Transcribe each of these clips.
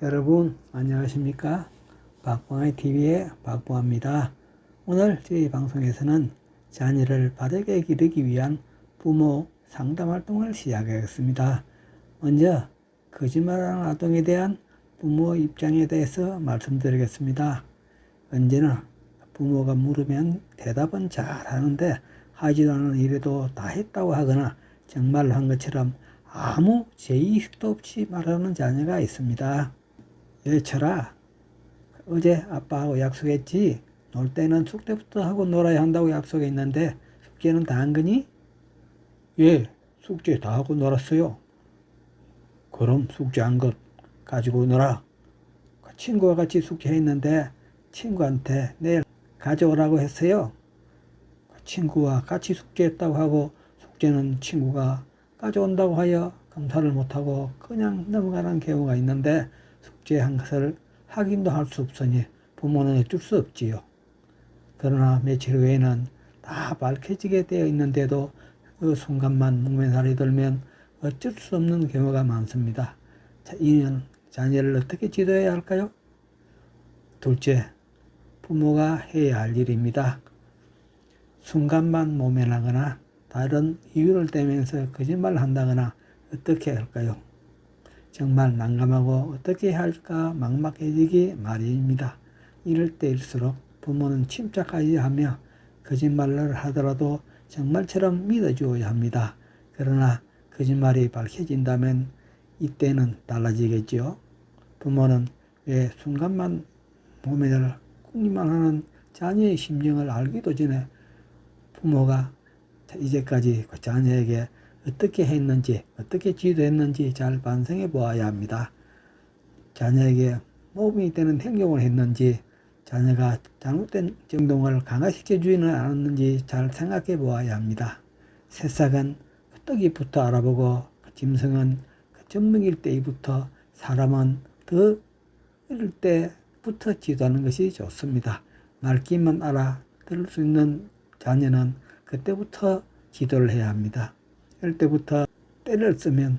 여러분 안녕하십니까? 박봉아의 TV의 박봉아입니다. 오늘 저희 방송에서는 자녀를 바르게 기르기 위한 부모 상담 활동을 시작하겠습니다. 먼저 거짓말하는 아동에 대한 부모 입장에 대해서 말씀드리겠습니다. 언제나 부모가 물으면 대답은 잘 하는데 하지도 않은 일에도 다 했다고 하거나 정말로 한 것처럼 아무 제의식도 없이 말하는 자녀가 있습니다. 얘철아, 어제 아빠하고 약속했지? 놀 때는 숙제부터 하고 놀아야 한다고 약속했는데 숙제는 다 한 거니? 예, 숙제 다 하고 놀았어요. 그럼 숙제한 것 가지고 놀아. 친구와 같이 숙제했는데 친구한테 내일 가져오라고 했어요. 친구와 같이 숙제했다고 하고 숙제는 친구가 가져온다고 하여 검사를 못하고 그냥 넘어가는 경우가 있는데 숙제한 것을 확인도 할 수 없으니 부모는 어쩔 수 없지요. 그러나 며칠 후에는 다 밝혀지게 되어 있는데도 그 순간만 목매살이 들면 어쩔 수 없는 경우가 많습니다. 자, 이는 자녀를 어떻게 지도해야 할까요? 둘째, 부모가 해야 할 일입니다. 순간만 모면하거나 다른 이유를 대면서 거짓말을 한다거나 어떻게 할까요? 정말 난감하고 어떻게 해야 할까 막막해지기 마련입니다. 이럴 때일수록 부모는 침착하게 하며 거짓말을 하더라도 정말처럼 믿어주어야 합니다. 그러나 거짓말이 밝혀진다면 이때는 달라지겠지요. 부모는 왜 순간만 모면을 꿍기만 하는 자녀의 심정을 알기도 전에 부모가 이제까지 그 자녀에게 어떻게 했는지, 어떻게 지도했는지 잘 반성해 보아야 합니다. 자녀에게 모범이 되는 행동을 했는지, 자녀가 잘못된 행동을 강화시켜주지는 않았는지 잘 생각해 보아야 합니다. 새싹은 떡이부터 알아보고, 짐승은 젖먹일 때부터, 사람은 더 어릴 때부터 지도하는 것이 좋습니다. 말귀만 알아들을 수 있는 자녀는 그때부터 지도를 해야 합니다. 이럴 때부터 때를 쓰면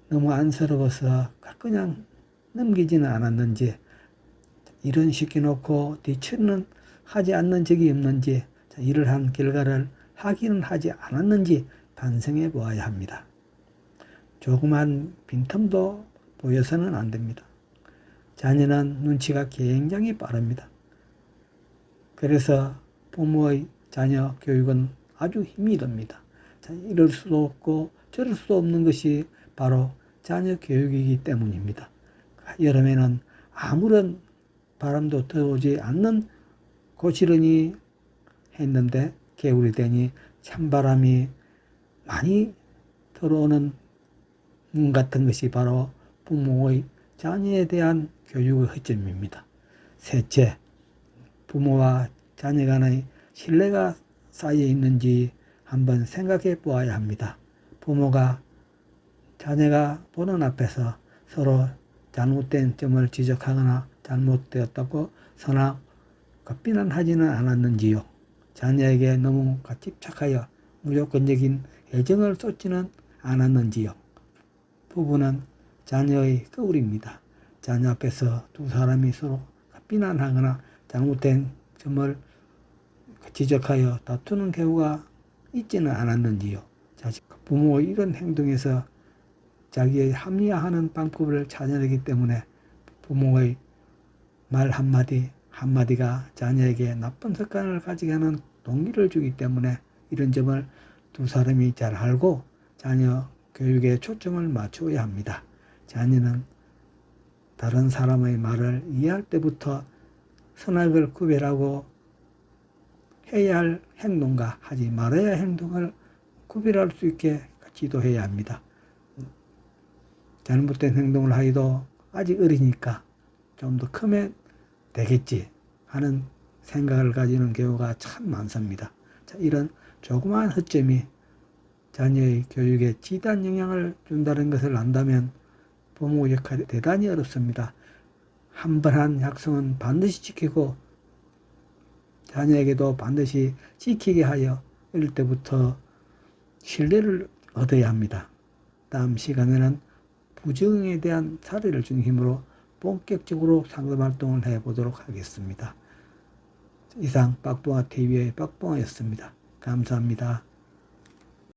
너무 안쓰러워서 그냥 넘기지는 않았는지, 일은 시켜놓고 뒤처리는 하지 않는 적이 없는지, 일을 한 결과를 확인은 하지 않았는지 반성해 보아야 합니다. 조그만 빈틈도 보여서는 안 됩니다. 자녀는 눈치가 굉장히 빠릅니다. 그래서 부모의 자녀 교육은 아주 힘이 듭니다. 이럴 수도 없고 저럴 수도 없는 것이 바로 자녀 교육이기 때문입니다. 여름에는 아무런 바람도 들어오지 않는 고시런이 했는데 겨울이 되니 찬바람이 많이 들어오는 문 같은 것이 바로 부모의 자녀에 대한 교육의 허점입니다. 셋째, 부모와 자녀 간의 신뢰가 쌓여 있는지 한번 생각해 보아야 합니다. 부모가 자녀가 보는 앞에서 서로 잘못된 점을 지적하거나 잘못되었다고 서나 비난하지는 않았는지요. 자녀에게 너무 집착하여 무조건적인 애정을 쏟지는 않았는지요. 부부는 자녀의 거울입니다. 자녀 앞에서 두 사람이 서로 비난하거나 잘못된 점을 지적하여 다투는 경우가 있지는 않았는지요. 부모의 이런 행동에서 자기의 합리화하는 방법을 찾아내기 때문에 부모의 말 한마디가 자녀에게 나쁜 습관을 가지게 하는 동기를 주기 때문에 이런 점을 두 사람이 잘 알고 자녀 교육에 초점을 맞추어야 합니다. 자녀는 다른 사람의 말을 이해할 때부터 선악을 구별하고 해야 할 행동과 하지 말아야 할 행동을 구별할 수 있게 지도해야 합니다. 잘못된 행동을 하기도 아직 어리니까 좀 더 크면 되겠지 하는 생각을 가지는 경우가 참 많습니다. 이런 조그마한 허점이 자녀의 교육에 지대한 영향을 준다는 것을 안다면 부모 역할이 대단히 어렵습니다. 한 번 한 약속은 반드시 지키고 자녀에게도 반드시 지키게 하여 어릴 때부터 신뢰를 얻어야 합니다. 다음 시간에는 부정에 대한 사례를 중심으로 본격적으로 상담 활동을 해보도록 하겠습니다. 이상 빡뽕아 TV의 빡뽕아였습니다. 감사합니다.